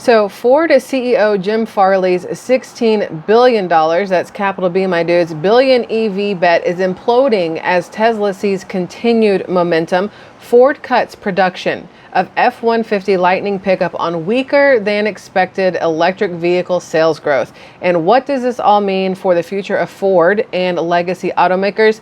So Ford CEO Jim Farley's $16 billion, that's capital B, my dudes, billion EV bet is imploding as Tesla sees continued momentum. Ford cuts production of F-150 Lightning pickup on weaker than expected electric vehicle sales growth. And what does this all mean for the future of Ford and legacy automakers?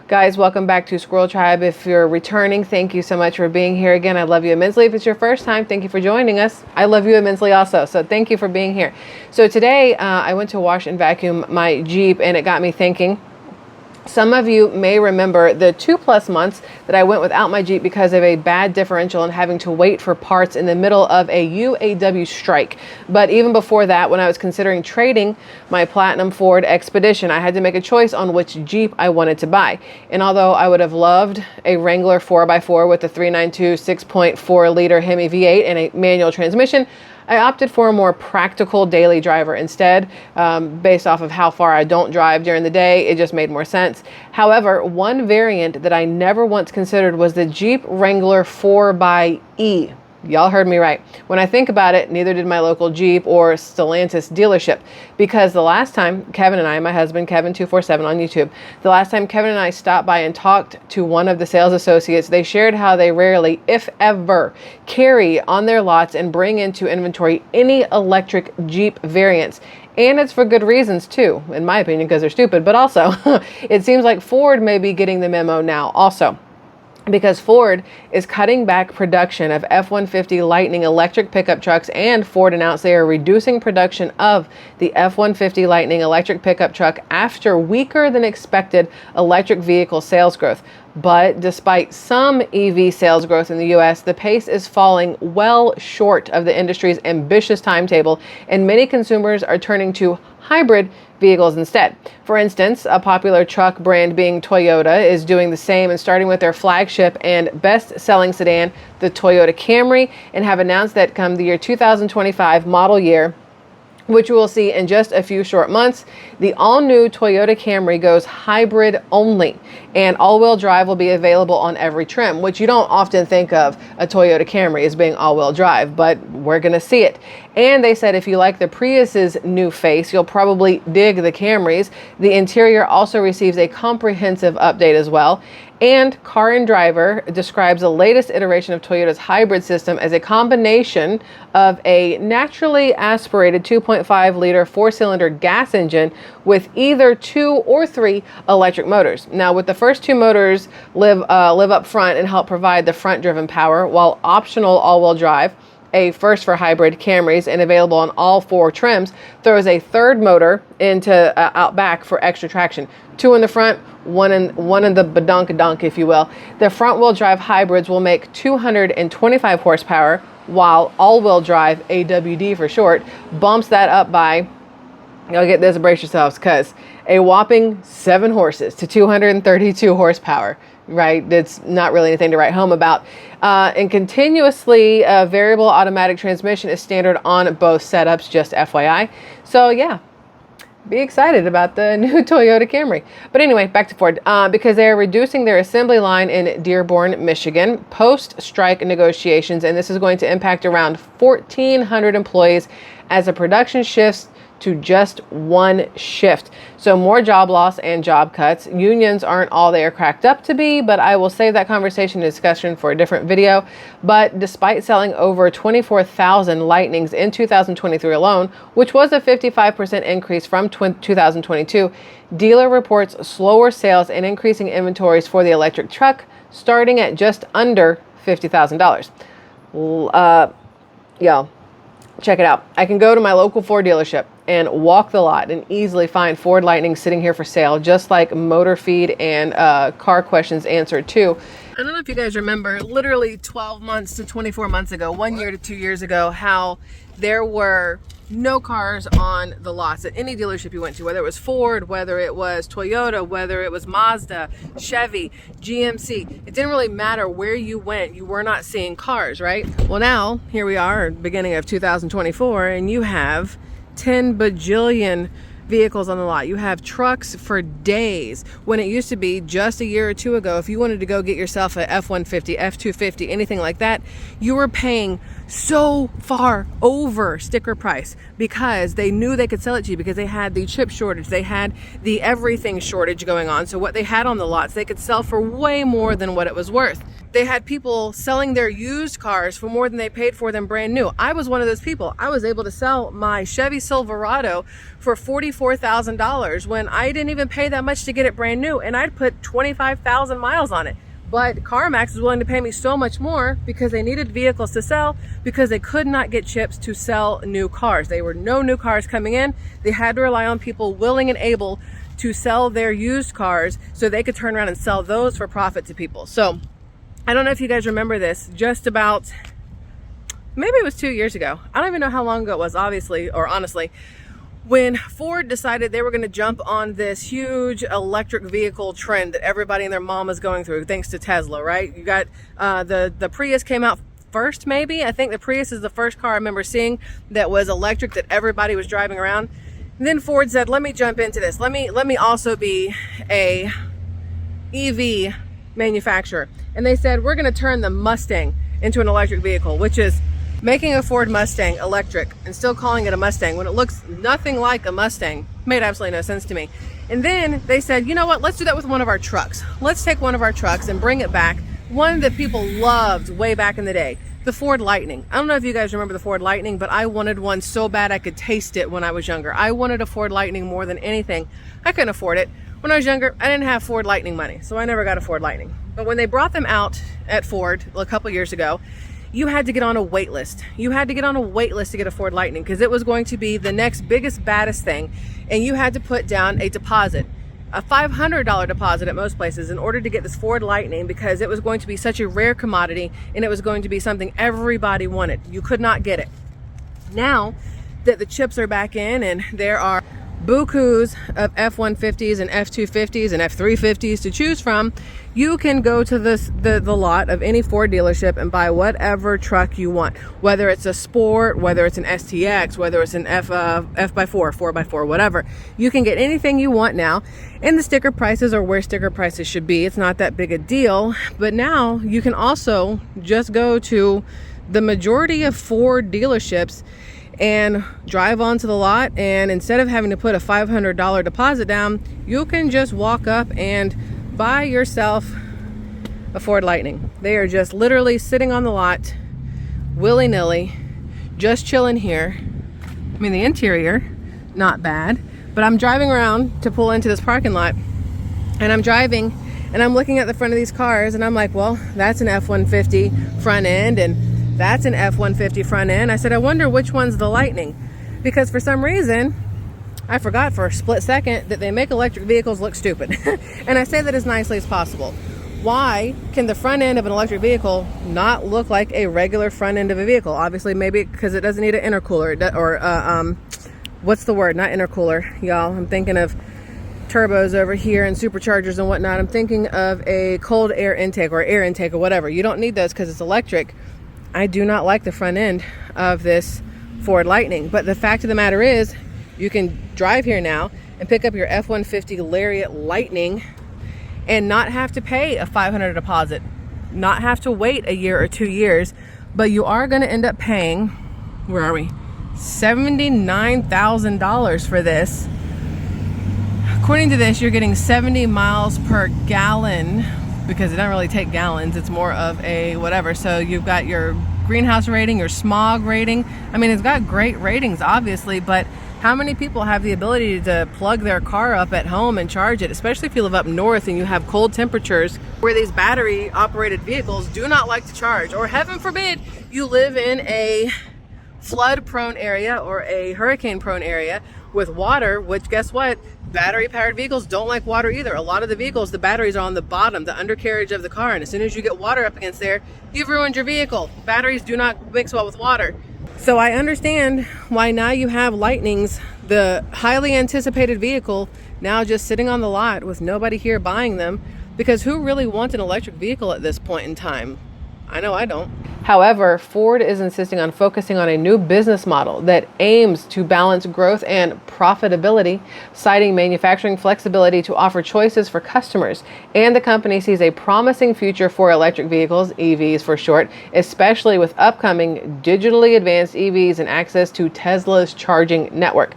Guys, welcome back to Squirrel Tribe. If you're returning, thank you so much for being here again. I love you immensely. If it's your first time, thank you for joining us. I love you immensely also. So thank you for being here. So today I went to wash and vacuum my Jeep, and it got me thinking. Some of you may remember the 2+ months that I went without my Jeep because of a bad differential and having to wait for parts in the middle of a UAW strike. But even before that, when I was considering trading my Platinum Ford Expedition, I had to make a choice on which Jeep I wanted to buy. And although I would have loved a Wrangler 4x4 with a 392 6.4 liter Hemi V8 and a manual transmission, I opted for a more practical daily driver instead, based off of how far I don't drive during the day. It just made more sense. However, one variant that I never once considered was the Jeep Wrangler 4xe. Y'all heard me right. When I think about it, neither did my local Jeep or Stellantis dealership, because the last time Kevin and I, my husband, Kevin247 on YouTube, the last time Kevin and I stopped by and talked to one of the sales associates, they shared how they rarely, if ever, carry on their lots and bring into inventory any electric Jeep variants. And it's for good reasons too, in my opinion, because they're stupid, but also it seems like Ford may be getting the memo now also, because Ford is cutting back production of F-150 Lightning electric pickup trucks, and Ford announced they are reducing production of the F-150 Lightning electric pickup truck after weaker than expected electric vehicle sales growth. But despite some EV sales growth in the U.S., the pace is falling well short of the industry's ambitious timetable, and many consumers are turning to hybrid vehicles instead. For instance, a popular truck brand being Toyota is doing the same and starting with their flagship and best-selling sedan, the Toyota Camry, and have announced that come the year 2025 model year, which we will see in just a few short months, the all-new Toyota Camry goes hybrid only, and all-wheel drive will be available on every trim, which you don't often think of a Toyota Camry as being all-wheel drive, but we're going to see it. And they said if you like the Prius's new face, you'll probably dig the Camry's. The interior also receives a comprehensive update as well. And Car and Driver describes the latest iteration of Toyota's hybrid system as a combination of a naturally aspirated 2.5 liter 4-cylinder gas engine with either 2 or 3 electric motors. Now, with the first 2 motors live up front and help provide the front-driven power, while optional all-wheel drive, a first for hybrid Camrys and available on all 4 trims, throws a third motor into out back for extra traction. 2 in the front, one in the badonkadonk, if you will. The front-wheel drive hybrids will make 225 horsepower, while all-wheel drive, AWD for short, bumps that up by, you'll get this, brace yourselves, because a whopping 7 horses to 232 horsepower. Right? It's not really anything to write home about. And continuously variable automatic transmission is standard on both setups, just FYI. So yeah, be excited about the new Toyota Camry. But anyway, back to Ford, because they are reducing their assembly line in Dearborn, Michigan, post-strike negotiations, and this is going to impact around 1,400 employees as the production shifts to just 1 shift. So more job loss and job cuts. Unions aren't all they are cracked up to be, but I will save that conversation and discussion for a different video. But despite selling over 24,000 Lightnings in 2023 alone, which was a 55% increase from 2022, dealer reports slower sales and increasing inventories for the electric truck, starting at just under $50,000. Y'all, check it out. I can go to my local Ford dealership and walk the lot and easily find Ford Lightning sitting here for sale, just like Motor Feed and Car Questions Answered too. I don't know if you guys remember, literally 12 months to 24 months ago, 1 year to 2 years ago, how there were no cars on the lots at any dealership you went to, whether it was Ford, whether it was Toyota, whether it was Mazda, Chevy, GMC. It didn't really matter where you went, you were not seeing cars, right? Well, now here we are, beginning of 2024, and you have 10 bajillion vehicles on the lot. You have trucks for days, when it used to be just a year or two ago, if you wanted to go get yourself a F-150, F-250, anything like that, you were paying so far over sticker price because they knew they could sell it to you, because they had the chip shortage, they had the everything shortage going on. So what they had on the lots, they could sell for way more than what it was worth. They had people selling their used cars for more than they paid for them brand new. I was one of those people. I was able to sell my Chevy Silverado for $44,000 when I didn't even pay that much to get it brand new, and I'd put 25,000 miles on it. But CarMax was willing to pay me so much more because they needed vehicles to sell, because they could not get chips to sell new cars. There were no new cars coming in. They had to rely on people willing and able to sell their used cars so they could turn around and sell those for profit to people. So I don't know if you guys remember this, just about, maybe it was 2 years ago. I don't even know how long ago it was, obviously, or honestly, when Ford decided they were going to jump on this huge electric vehicle trend that everybody and their mom is going through, thanks to Tesla, right? You got the Prius came out first, maybe. I think the Prius is the first car I remember seeing that was electric, that everybody was driving around. And then Ford said, let me jump into this. Let me also be a EV manufacturer. And they said, we're going to turn the Mustang into an electric vehicle, which is making a Ford Mustang electric and still calling it a Mustang when it looks nothing like a Mustang. Made absolutely no sense to me. And then they said, you know what, let's do that with one of our trucks. Let's take one of our trucks and bring it back. One that people loved way back in the day, the Ford Lightning. I don't know if you guys remember the Ford Lightning, but I wanted one so bad I could taste it when I was younger. I wanted a Ford Lightning more than anything. I couldn't afford it. When I was younger, I didn't have Ford Lightning money, so I never got a Ford Lightning. But when they brought them out at Ford a couple years ago, you had to get on a wait list. You had to get on a wait list to get a Ford Lightning because it was going to be the next biggest, baddest thing. And you had to put down a deposit, a $500 deposit at most places, in order to get this Ford Lightning, because it was going to be such a rare commodity and it was going to be something everybody wanted. You could not get it. Now that the chips are back in and there are bukus of F-150s and F-250s and F-350s to choose from, you can go to the lot of any Ford dealership and buy whatever truck you want, whether it's a Sport, whether it's an STX, whether it's an F-by-4, 4x4, whatever. You can get anything you want now, and the sticker prices are where sticker prices should be. It's not that big a deal. But now you can also just go to the majority of Ford dealerships and drive onto the lot, and instead of having to put a $500 deposit down, you can just walk up and buy yourself a Ford Lightning. They are just literally sitting on the lot willy-nilly, just chilling here. I mean, the interior, not bad, but I'm driving around to pull into this parking lot, and I'm driving and I'm looking at the front of these cars, and I'm like, well, that's an F-150 front end, and that's an F-150 front end. I said, I wonder which one's the Lightning, because for some reason I forgot for a split second that they make electric vehicles look stupid. And I say that as nicely as possible. Why can the front end of an electric vehicle not look like a regular front end of a vehicle? Obviously, maybe because it doesn't need an intercooler, or what's the word? Not intercooler, y'all. I'm thinking of turbos over here and superchargers and whatnot. I'm thinking of a cold air intake or air intake or whatever. You don't need those because it's electric. I do not like the front end of this Ford Lightning. But the fact of the matter is, you can drive here now and pick up your F-150 Lariat Lightning and not have to pay a $500 deposit, not have to wait a year or 2 years, but you are going to end up paying, where are we, $79,000 for this. According to this, you're getting 70 miles per gallon, because it doesn't really take gallons, it's more of a whatever. So you've got your greenhouse rating, your smog rating. I mean, it's got great ratings, obviously, but how many people have the ability to plug their car up at home and charge it, especially if you live up north and you have cold temperatures where these battery operated vehicles do not like to charge, or heaven forbid you live in a flood prone area or a hurricane prone area with water, which guess what? Battery powered vehicles don't like water either. A lot of the vehicles, the batteries are on the bottom, the undercarriage of the car, and as soon as you get water up against there, you've ruined your vehicle. Batteries do not mix well with water. So I understand why now you have Lightnings, the highly anticipated vehicle, now just sitting on the lot with nobody here buying them, because who really wants an electric vehicle at this point in time? I know I don't. However, Ford is insisting on focusing on a new business model that aims to balance growth and profitability, citing manufacturing flexibility to offer choices for customers. And the company sees a promising future for electric vehicles, EVs for short, especially with upcoming digitally advanced EVs and access to Tesla's charging network.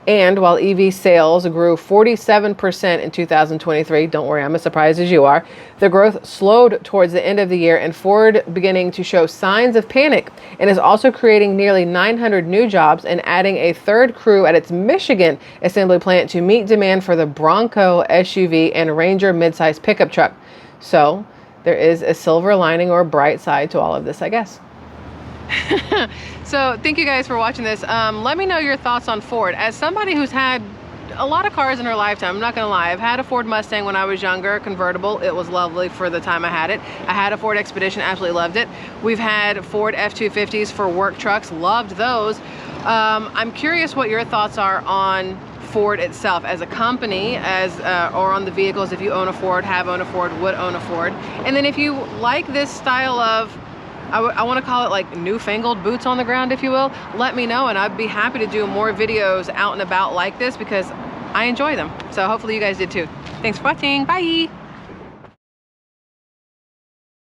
And while EV sales grew 47% in 2023, don't worry, I'm as surprised as you are, the growth slowed towards the end of the year, and Ford beginning to show signs of panic, and is also creating nearly 900 new jobs and adding a third crew at its Michigan assembly plant to meet demand for the Bronco SUV and Ranger midsize pickup truck. So there is a silver lining or bright side to all of this, I guess. So thank you guys for watching this. Let me know your thoughts on Ford. As somebody who's had a lot of cars in her lifetime, I'm not gonna lie, I've had a Ford Mustang when I was younger, convertible. It was lovely for the time I had it. I had a Ford Expedition, absolutely loved it. We've had Ford F-250s for work trucks, loved those. I'm curious what your thoughts are on Ford itself as a company, or on the vehicles. If you own a Ford, have owned a Ford, would own a Ford. And then if you like this style of, I want to call it like newfangled boots on the ground, if you will, let me know, and I'd be happy to do more videos out and about like this because I enjoy them. So hopefully you guys did too. Thanks for watching. Bye.